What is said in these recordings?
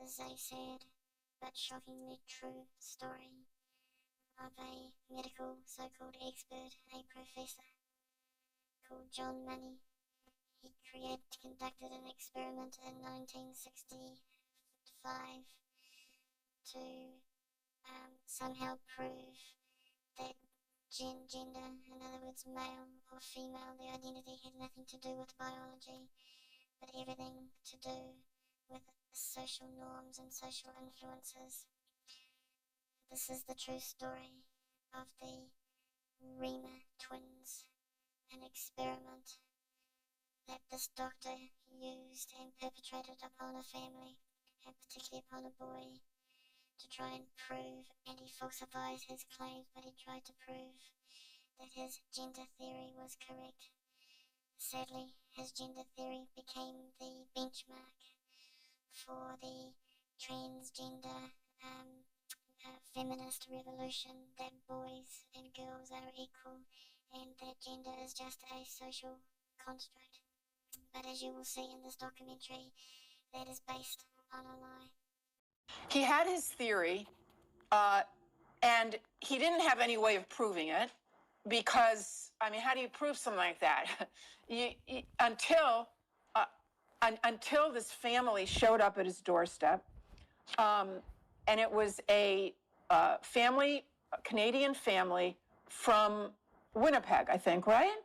is a sad but shockingly true story of a medical so-called expert, a professor called John Money. He conducted an experiment in 1965 to somehow prove that gender, in other words male or female, the identity had nothing to do with biology, but everything to do with social norms and social influences. This is the true story of the Reimer twins, an experiment that this doctor used and perpetrated upon a family, and particularly upon a boy, to try and prove, and he falsified his claims, but he tried to prove that his gender theory was correct. Sadly, his gender theory became the benchmark for the transgender feminist revolution, that boys and girls are equal and that gender is just a social construct. But as you will see in this documentary, that is based on a lie. He had his theory, and he didn't have any way of proving it, because, I mean, how do you prove something like that? Until this family showed up at his doorstep, and it was a Canadian family from Winnipeg, I think, right?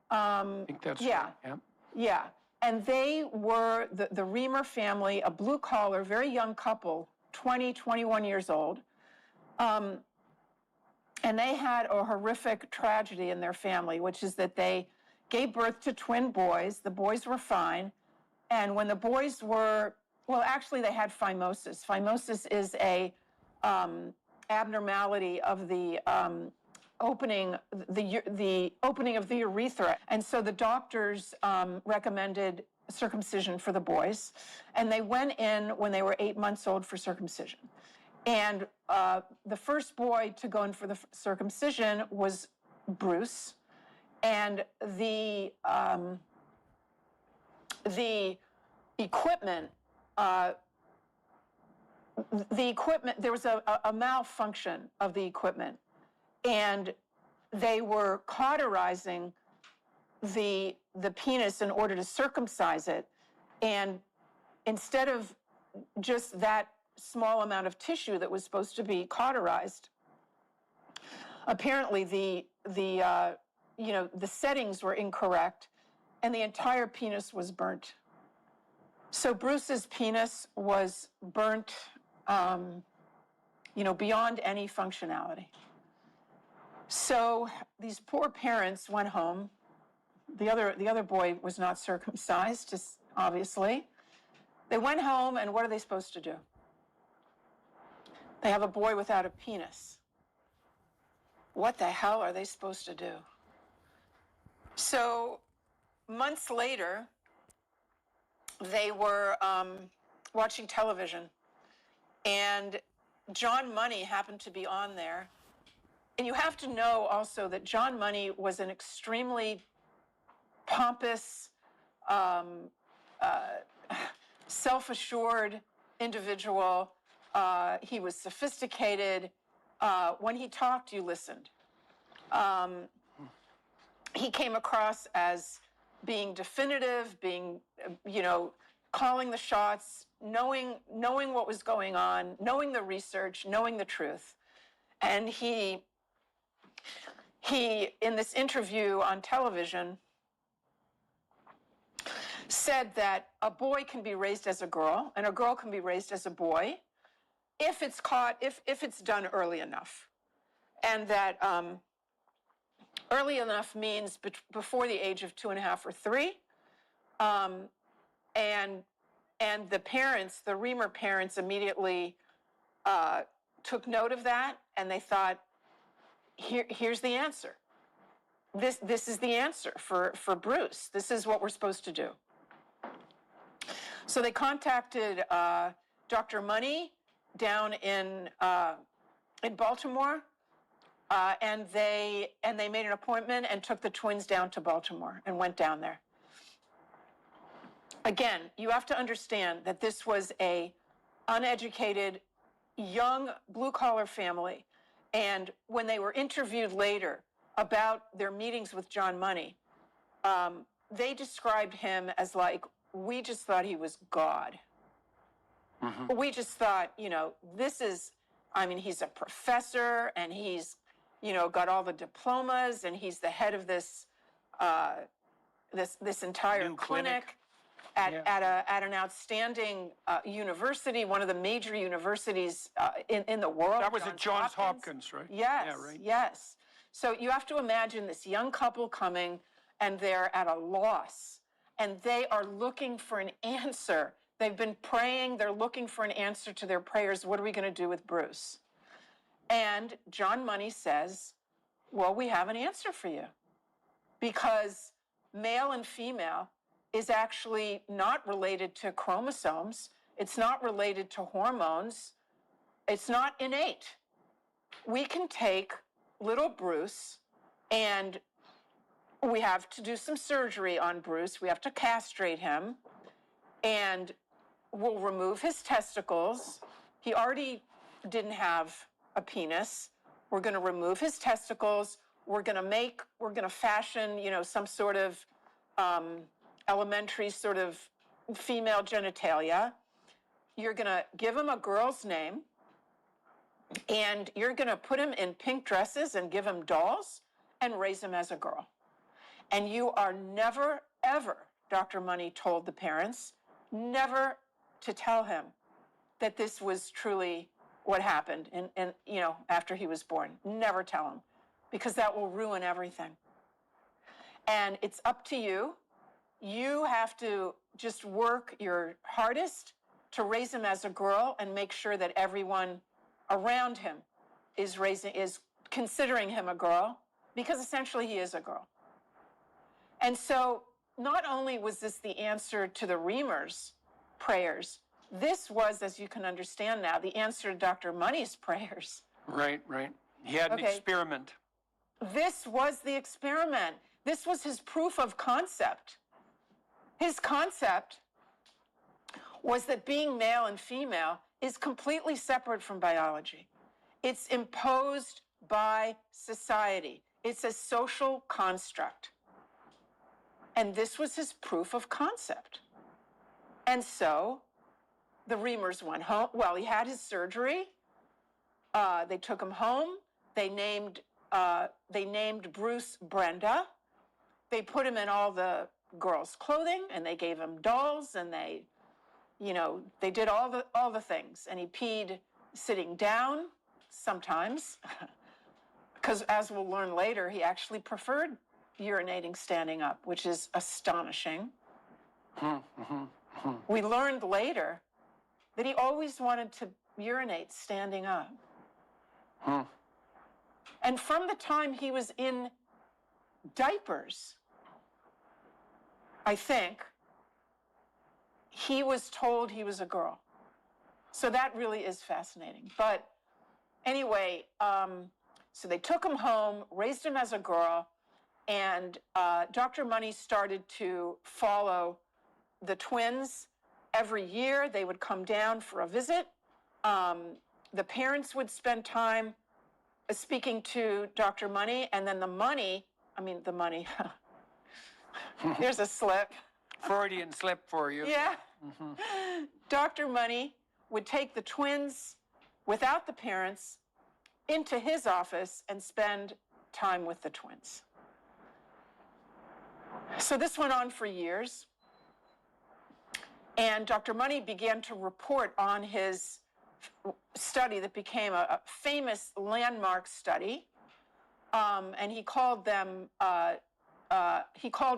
I think that's yeah. right, yeah. Yeah, and they were the Reimer family, a blue-collar, very young couple, 20, 21 years old. And they had a horrific tragedy in their family, which is that they gave birth to twin boys. The boys were fine. And when the boys were, well, actually they had phimosis. Phimosis is a abnormality of the opening of the urethra. And so the doctors recommended circumcision for the boys. And they went in when they were 8 months old for circumcision. And the first boy to go in for the circumcision was Bruce. And the equipment, there was a malfunction of the equipment. And they were cauterizing the penis in order to circumcise it. And instead of just that small amount of tissue that was supposed to be cauterized, apparently the settings were incorrect, and the entire penis was burnt. So Bruce's penis was burnt, beyond any functionality. So these poor parents went home. The other boy was not circumcised, just obviously. They went home, and what are they supposed to do? They have a boy without a penis. What the hell are they supposed to do? So months later, they were watching television, and John Money happened to be on there. And you have to know also that John Money was an extremely pompous, self-assured individual. He was sophisticated. When he talked, you listened. He came across as being definitive, being, calling the shots, knowing what was going on, knowing the research, knowing the truth. And he, in this interview on television, said that a boy can be raised as a girl and a girl can be raised as a boy if it's done early enough. And that early enough means before the age of 2.5 or 3. And the parents, the Reimer parents, immediately took note of that, and they thought, here's the answer. This is the answer for Bruce. This is what we're supposed to do. So they contacted Dr. Money down in Baltimore, and they made an appointment and took the twins down to Baltimore and went down there. Again, you have to understand that this was a uneducated, young blue-collar family. And when they were interviewed later about their meetings with John Money, they described him as like, we just thought he was God. Mm-hmm. We just thought, he's a professor and he's, got all the diplomas and he's the head of this this entire clinic. At an outstanding university, one of the major universities in the world. That was at Johns Hopkins, right? Yes, yeah, right. Yes. So you have to imagine this young couple coming, and they're at a loss, and they are looking for an answer. They've been praying, they're looking for an answer to their prayers. What are we going to do with Bruce? And John Money says, well, we have an answer for you. Because male and female is actually not related to chromosomes. It's not related to hormones. It's not innate. We can take little Bruce and we have to do some surgery on Bruce. We have to castrate him and we'll remove his testicles. He already didn't have a penis. We're going to remove his testicles. We're going to fashion, some sort of elementary sort of female genitalia. You're going to give him a girl's name, and you're going to put him in pink dresses and give him dolls and raise him as a girl. And you are never, ever, Dr. Money told the parents, never to tell him that this was truly what happened after he was born. Never tell him, because that will ruin everything. And it's up to you. You have to just work your hardest to raise him as a girl and make sure that everyone around him is considering him a girl, because essentially he is a girl. And so not only was this the answer to the Reimers' prayers, this was, as you can understand now, the answer to Dr. Money's prayers. Right. He had an experiment. This was the experiment. This was his proof of concept. His concept was that being male and female is completely separate from biology. It's imposed by society. It's a social construct. And this was his proof of concept. And so the Reimers went home. Well, he had his surgery. They took him home. They named Bruce Brenda. They put him in all the girls' clothing, and they gave him dolls, and they did all the things. And he peed sitting down sometimes, because as we'll learn later, he actually preferred urinating standing up, which is astonishing. We learned later that he always wanted to urinate standing up. And from the time he was in diapers, I think, he was told he was a girl. So that really is fascinating. But anyway, so they took him home, raised him as a girl, and Dr. Money started to follow the twins. Every year they would come down for a visit. The parents would spend time speaking to Dr. Money, and then the money, here's a slip. Freudian slip for you. Yeah. Dr. Money would take the twins without the parents into his office and spend time with the twins. So this went on for years. And Dr. Money began to report on his study that became a famous landmark study. And he called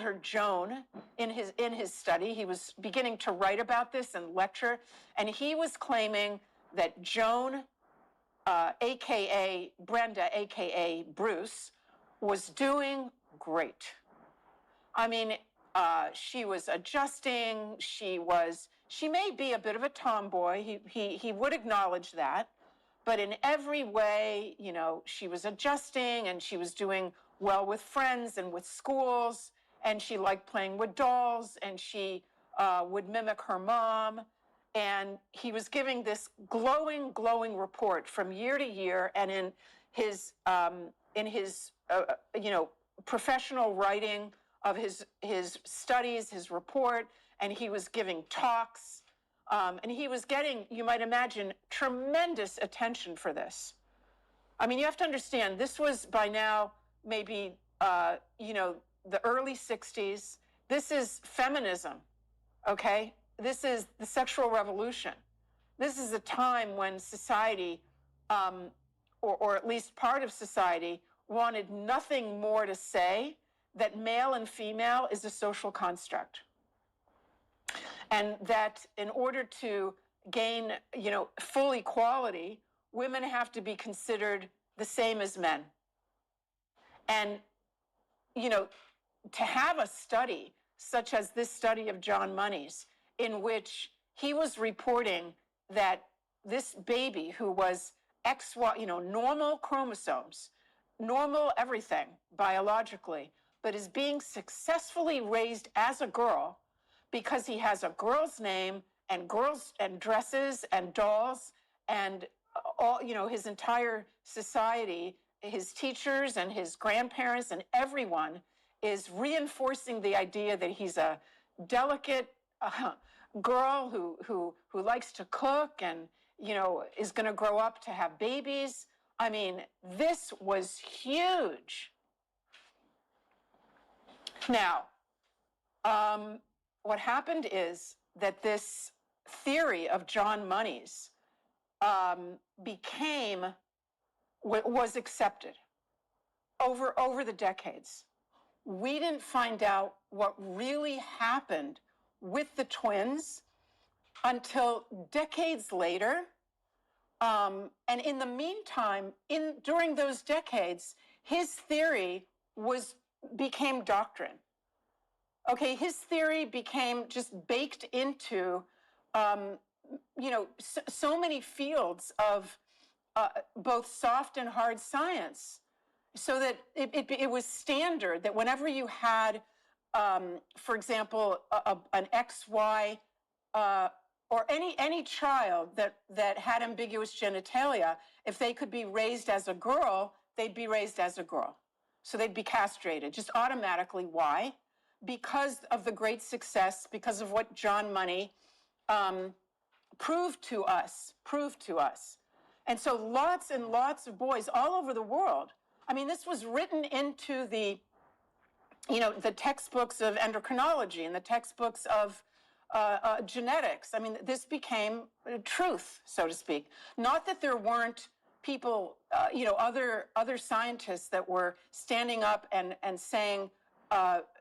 her Joan in his study. He was beginning to write about this and lecture. And he was claiming that Joan, AKA Brenda, AKA Bruce, was doing great. She was adjusting. She may be a bit of a tomboy. He would acknowledge that. But in every way, she was adjusting and she was doing well with friends and with schools. And she liked playing with dolls, and she would mimic her mom. and he was giving this glowing report from year to year, and in his professional writing of his studies, his report, and he was giving talks, and he was getting, you might imagine, tremendous attention for this. I mean, you have to understand, this was by now maybe, the early 60s. This is feminism, okay? This is the sexual revolution. This is a time when society, or at least part of society, wanted nothing more to say that male and female is a social construct. And that in order to gain, full equality, women have to be considered the same as men. And, to have a study such as this study of John Money's, in which he was reporting that this baby who was XY, normal chromosomes, normal everything biologically, but is being successfully raised as a girl because he has a girl's name and girls and dresses and dolls and all, his entire society, his teachers and his grandparents and everyone is reinforcing the idea that he's a delicate girl who likes to cook and, is going to grow up to have babies. I mean, this was huge. Now, what happened is that this theory of John Money's was accepted over the decades. We didn't find out what really happened with the twins until decades later. And in the meantime, during those decades, his theory became doctrine. Okay, his theory became just baked into, so many fields of both soft and hard science, so that it was standard that whenever you had, for example, an XY or any child that had ambiguous genitalia, if they could be raised as a girl, they'd be raised as a girl. So they'd be castrated just automatically. Why? Because of the great success, because of what John Money proved to us. And so lots and lots of boys all over the world. I mean, this was written into the textbooks of endocrinology and the textbooks of genetics. I mean, this became truth, so to speak. Not that there weren't people, other scientists that were standing up and saying,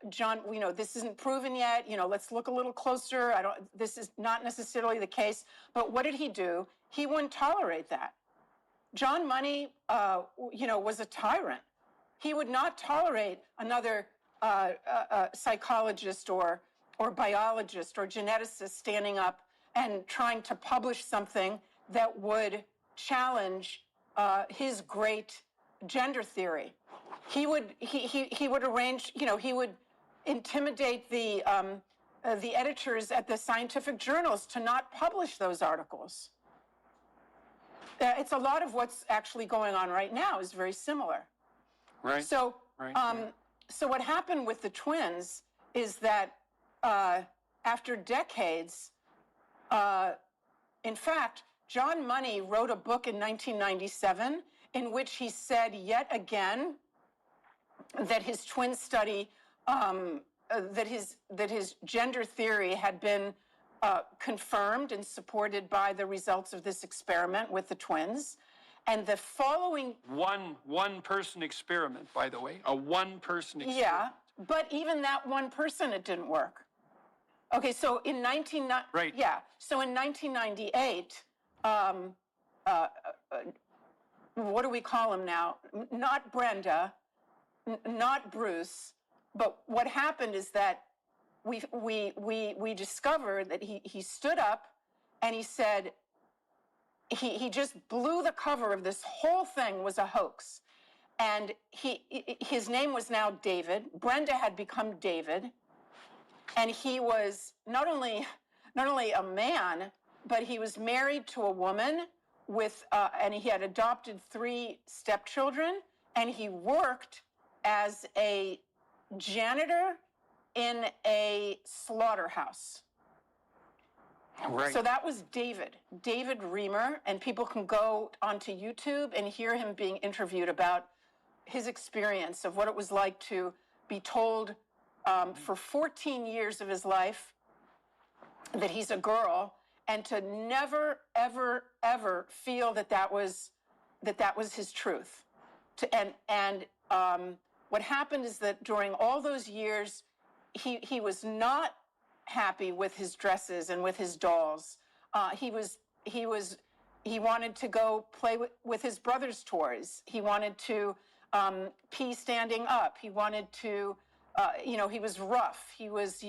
John, this isn't proven yet. Let's look a little closer. This is not necessarily the case. But what did he do? He wouldn't tolerate that. John Money, was a tyrant. He would not tolerate another psychologist or biologist or geneticist standing up and trying to publish something that would challenge his great gender theory. He would arrange, he would intimidate the editors at the scientific journals to not publish those articles. It's a lot of what's actually going on right now is very similar. Right. So, right. So what happened with the twins is that after decades, in fact, John Money wrote a book in 1997 in which he said yet again that his twin study, that his gender theory had been confirmed and supported by the results of this experiment with the twins. And the following... One person experiment, by the way, a one-person experiment. Yeah, but even that one person, it didn't work. Okay, so in 1998, what do we call him now? Not Brenda, not Bruce, but what happened is that we discovered that he stood up and he said, he just blew the cover of this whole thing was a hoax. And his name was now David. Brenda had become David. And he was not only a man, but he was married to a woman with, and he had adopted 3 stepchildren, and he worked as a janitor in a slaughterhouse. Right. So that was David Reimer, and people can go onto YouTube and hear him being interviewed about his experience of what it was like to be told for 14 years of his life that he's a girl, and to never, ever, ever feel that was his truth. What happened is that during all those years, he was not happy with his dresses and with his dolls. He wanted to go play with his brother's toys. He wanted to pee standing up. He wanted to, he was rough. He was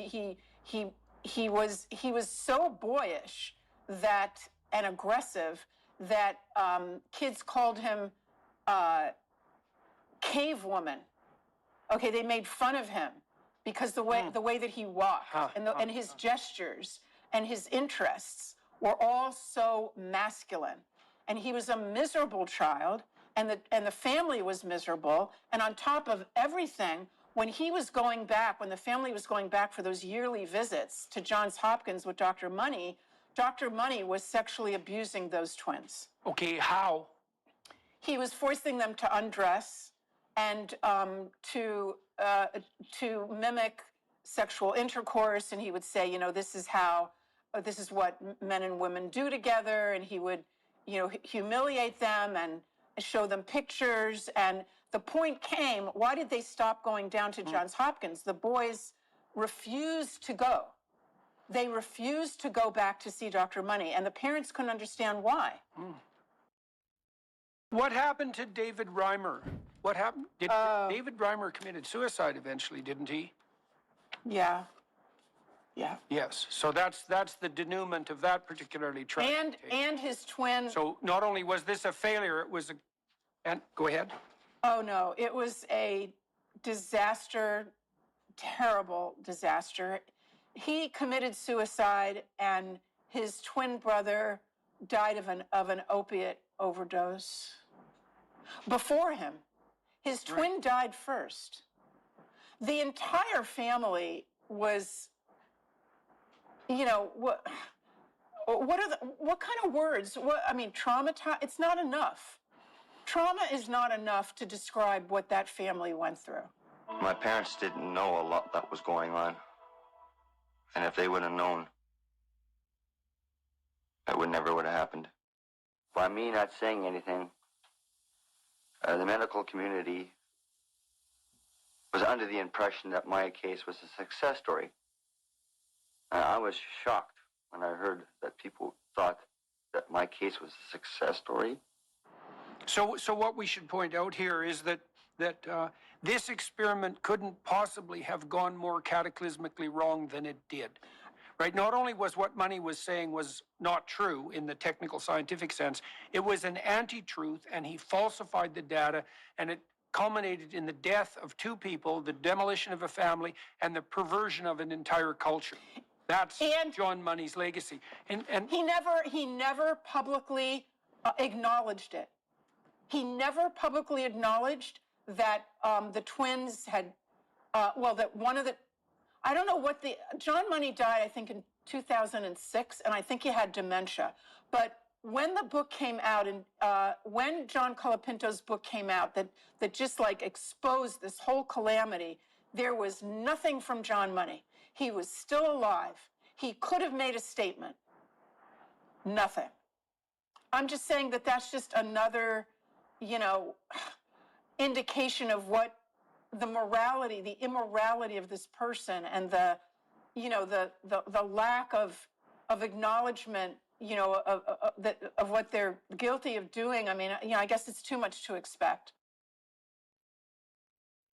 so boyish and aggressive that kids called him cave woman. Okay, they made fun of him because the way that he walked and his gestures and his interests were all so masculine. And he was a miserable child, and the family was miserable. And on top of everything, when the family was going back for those yearly visits to Johns Hopkins with Dr. Money was sexually abusing those twins. Okay, how? He was forcing them to undress and to mimic sexual intercourse, and he would say, this is what men and women do together, and he would, humiliate them and show them pictures. And the point came, why did they stop going down to Johns Hopkins? The boys refused to go. They refused to go back to see Dr. Money, and the parents couldn't understand why. What happened to David Reimer? What happened? David Reimer committed suicide eventually, didn't he? Yeah. Yeah. Yes. So that's the denouement of that particularly tragic tape. And his twin. So not only was this a failure, it was and go ahead. Oh no, it was a disaster, terrible disaster. He committed suicide, and his twin brother died of an opiate overdose before him. His twin died first. The entire family was, what kind of words? Traumatized. It's not enough. Trauma is not enough to describe what that family went through. My parents didn't know a lot that was going on. And if they would have known, that never would have happened. By me not saying anything, the medical community was under the impression that my case was a success story. I was shocked when I heard that people thought that my case was a success story. So what we should point out here is that this experiment couldn't possibly have gone more cataclysmically wrong than it did. Right? Not only was what Money was saying was not true in the technical scientific sense, it was an anti-truth, and he falsified the data, and it culminated in the death of 2 people, the demolition of a family, and the perversion of an entire culture. That's John Money's legacy. And he never publicly acknowledged it. He never publicly acknowledged that the twins had, that one of the, I don't know what John Money died, I think, in 2006, and I think he had dementia. But when the book came out, and when John Colapinto's book came out that just exposed this whole calamity, there was nothing from John Money. He was still alive. He could have made a statement. Nothing. I'm just saying that that's just another, indication of what the immorality of this person, and the lack of acknowledgement, of what they're guilty of doing. I guess it's too much to expect.